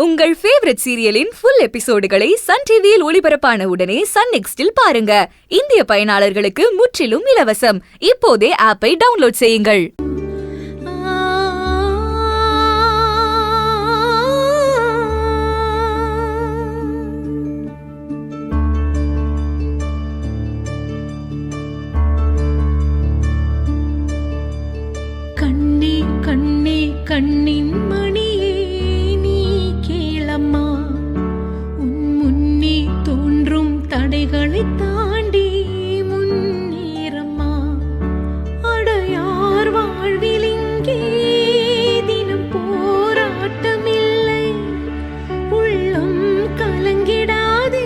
உங்கள் favourite சீரியலின் full எபிசோடுகளை Sun டிவியில் ஒளிபரப்பான உடனே சன் நெக்ஸ்டில் பாருங்க. இந்திய பயனாளர்களுக்கு முற்றிலும் இலவசம். இப்போதே ஆப்பை டவுன்லோட் செய்யுங்கள். கண்ணே கண்ணே கண்ணின் மணியே நீ கேளம்மா, உன் முன்னே தோன்றும் தடைகளை தாண்டி முன்னேறம்மா. அடையார் வாழ்வில் இங்கே தினம் போராட்டமில்லை, உள்ளம் கலங்கிடாதே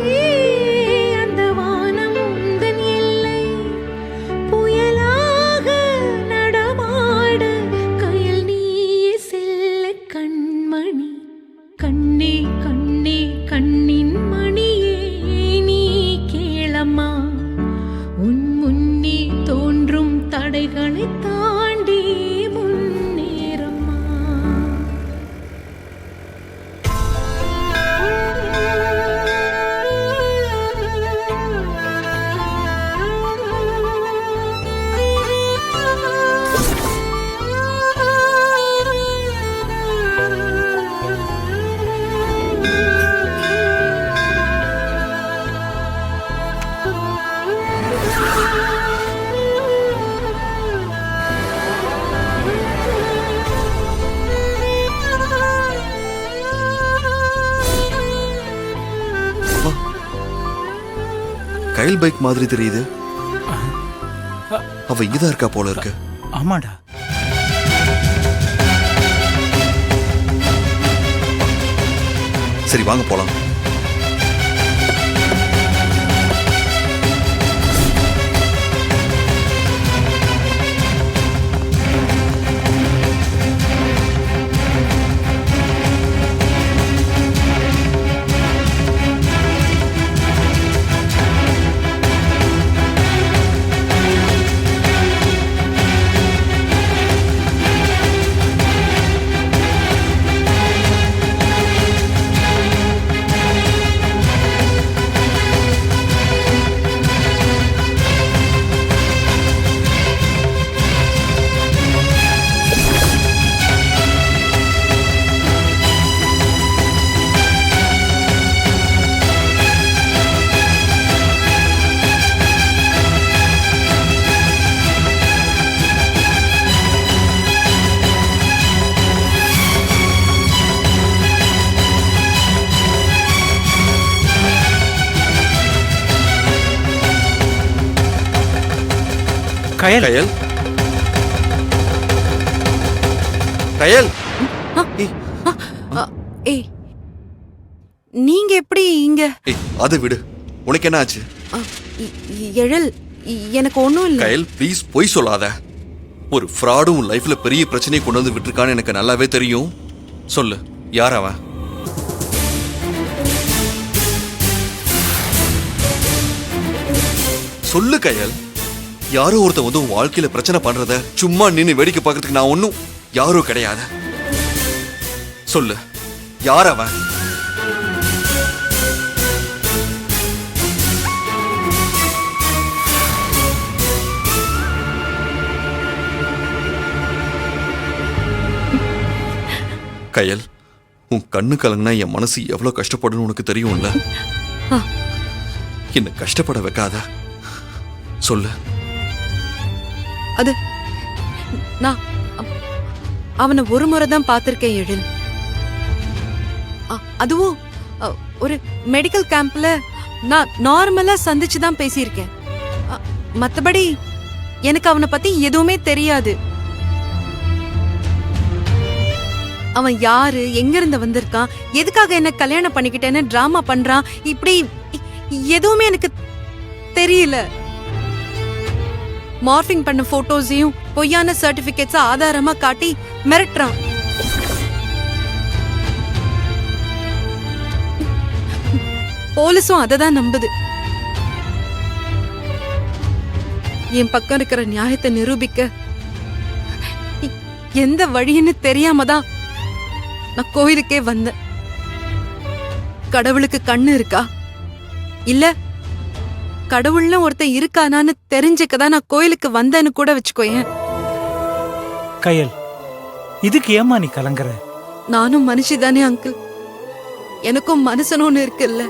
அந்த வானம் உந்தன் எல்லை. புயலாக நடமாட கயல் நீயே செல்ல கண்மணி, கண்ணே கண்ணே கண்ணின் மணியே நீ கேளம்மா, உன் முன்னே தோன்றும் தடைகளை தாண்டி முன்னேறம்மா. கயல் பைக் மாதிரி தெரியுது. அவ இங்கதான் இருக்கா போல இருக்கு. ஆமாடா. சரி வாங்க போலாம். கயல் கயல் கயல் ஏய், நீங்க எப்படி இங்க? அதை விடு. உனக்கு என்ன ஆச்சு? எழில், எனக்கு ஒண்ணும் இல்ல. கயல் ப்ளீஸ் பொய் சொல்லாத. ஒரு ஃப்ராடும் உன் லைஃப்ல பெரிய பிரச்சனையை கொண்டு வந்து விட்டுருக்கான்னு எனக்கு நல்லாவே தெரியும். சொல்லு, யார் அவன்? சொல்லு கயல். யாரோ ஒருத்த வந்து உன் வாழ்க்கையில பிரச்சனை பண்றத சும்மா நின்னு வேடிக்கை பார்க்கறதுக்கு நான் ஒன்னும் யாரோ கிடையாது. சொல்லு, யார் அவன்? கயல், உன் கண்ணு கலங்கினா என் மனசு எவ்வளவு கஷ்டப்படும் உனக்கு தெரியும்ல. என்ன கஷ்டப்பட வைக்காத. சொல்லு. அது நான் அவனை ஒரு முறை தான் பார்த்திருக்கேன் எழில். அதுவும் ஒரு மெடிக்கல் கேம்ப்ல நான் நார்மலா சந்திச்சு தான் பேசியிருக்கேன். மத்தபடி எனக்கு அவனை பத்தி எதுவுமே தெரியாது. அவன் யாரு, எங்க இருந்து வந்திருக்கான், எதுக்காக என்ன கல்யாணம் பண்ணிக்கிட்டேன்னு டிராமா பண்றான், இப்படி எதுவுமே எனக்கு தெரியல. மார்பிங் பண்ண போட்டோஸையும் பொய்யான சர்டிபிகேட்ஸ் ஆதாரமா காட்டி மிரட்டுறான். போலீஸும் அததான் நம்புது. என் பக்கம் இருக்கிற நியாயத்தை நிரூபிக்க எந்த வழின்னு தெரியாம தான் நான் கோயிலுக்கே வந்தேன். கடவுளுக்கு கண்ணு இருக்கா இல்ல கடவுள்னு ஒருத்தன் இருக்கானான்னு தெரிஞ்சுக்கதான் நான் கோயிலுக்கு வந்தேன்னு கூட வச்சுக்கோயேன். கயல், இதுக்கு ஏம்மா நீ கலங்குற? நானும் மனுஷிதானே அங்கிள், எனக்கும் மனுஷனும் ஒண்ணு இருக்குல்ல.